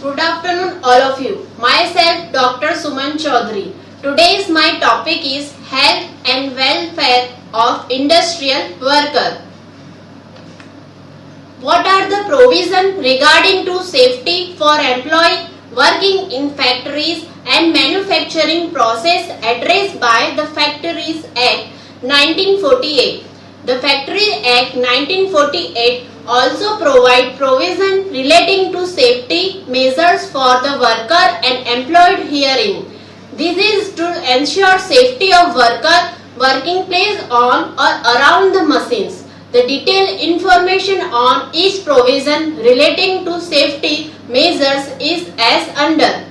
Good afternoon all of you. Myself Dr. Suman Chaudhary. Today's my topic is health and welfare of industrial worker. What are the provisions regarding to safety for employee working in factories and manufacturing process addressed by the Factories Act 1948? The Factory Act 1948 also provide provision relating to safety measures for the worker and employed herein. This is to ensure safety of worker working place on or around the machines. The detailed information on each provision relating to safety measures is as under.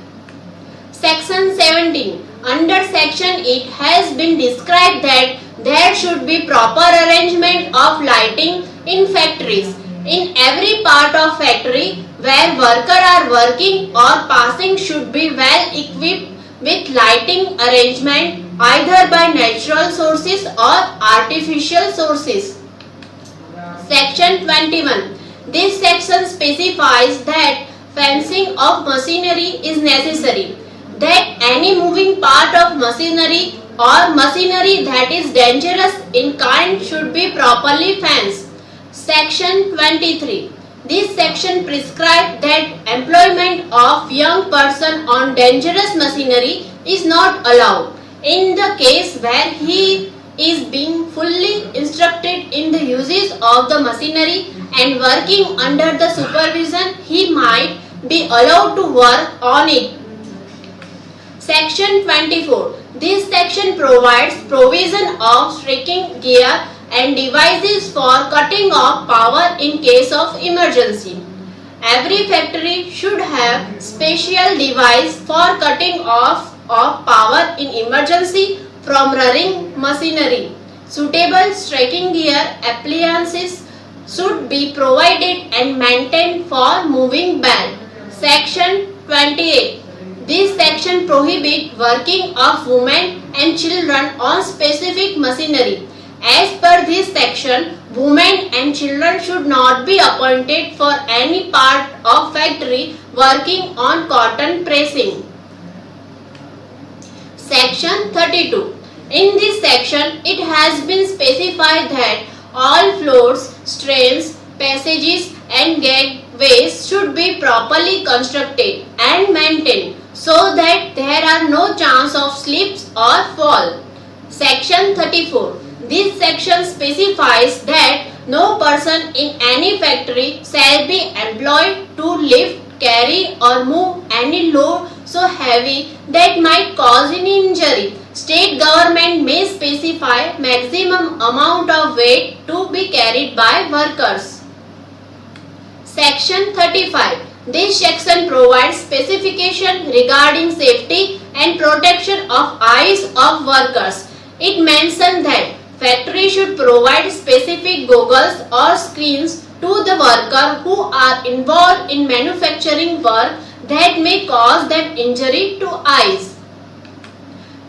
Section 17. Under section it has been described that there should be proper arrangement of lighting in factories. In every part of factory where workers are working or passing should be well equipped with lighting arrangement either by natural sources or artificial sources. Section 21. This section specifies that fencing of machinery is necessary, that any moving part of machinery or machinery that is dangerous in kind should be properly fenced. Section 23. This section prescribes that employment of young person on dangerous machinery is not allowed. In the case where he is being fully instructed in the uses of the machinery and working under the supervision, he might be allowed to work on it. Section 24. This section provides provision of striking gear and devices for cutting off power in case of emergency. Every factory should have special device for cutting off of power in emergency from running machinery. Suitable striking gear appliances should be provided and maintained for moving belt. Section 28. This section prohibits working of women and children on specific machinery. As per this section, women and children should not be appointed for any part of factory working on cotton pressing. Section 32. In this section, it has been specified that all floors, strains, passages and gateways should be properly constructed and maintained so that there are no chance of slips or fall. Section 34. This section specifies that no person in any factory shall be employed to lift, carry or move any load so heavy that might cause an injury. State government may specify maximum amount of weight to be carried by workers. Section 35. This section provides specification regarding safety and protection of eyes of workers. It mentions that factory should provide specific goggles or screens to the worker who are involved in manufacturing work that may cause them injury to eyes.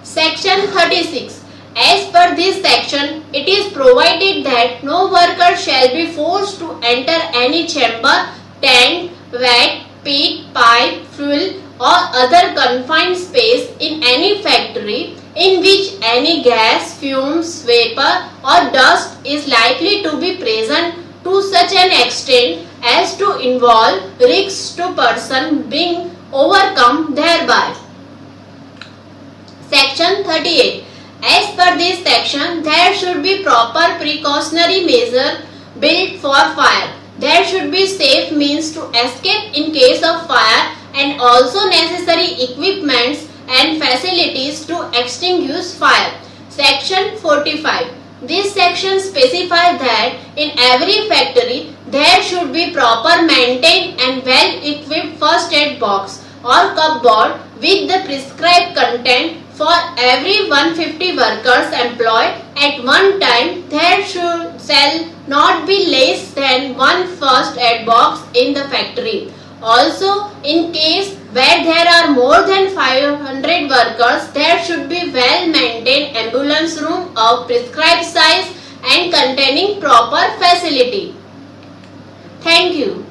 Section 36. As per this section, it is provided that no worker shall be forced to enter any chamber, tank, vat, pit, pipe, fuel or other confined space in any factory in which any gas, fumes, vapor or dust is likely to be present to such an extent as to involve risks to person being overcome thereby. Section 38. As per this section, there should be proper precautionary measure built for fire. There should be safe means to escape in case of fire and also necessary equipments and facilities to extinguish fire. Section 45. This section specifies that in every factory there should be proper maintained and well equipped first aid box or cupboard with the prescribed content for every 150 workers employed at one time. There shall not be less than one first aid box in the factory. Also, in case where there are more than 500 workers, there should be well maintained ambulance room of prescribed size and containing proper facility. Thank you.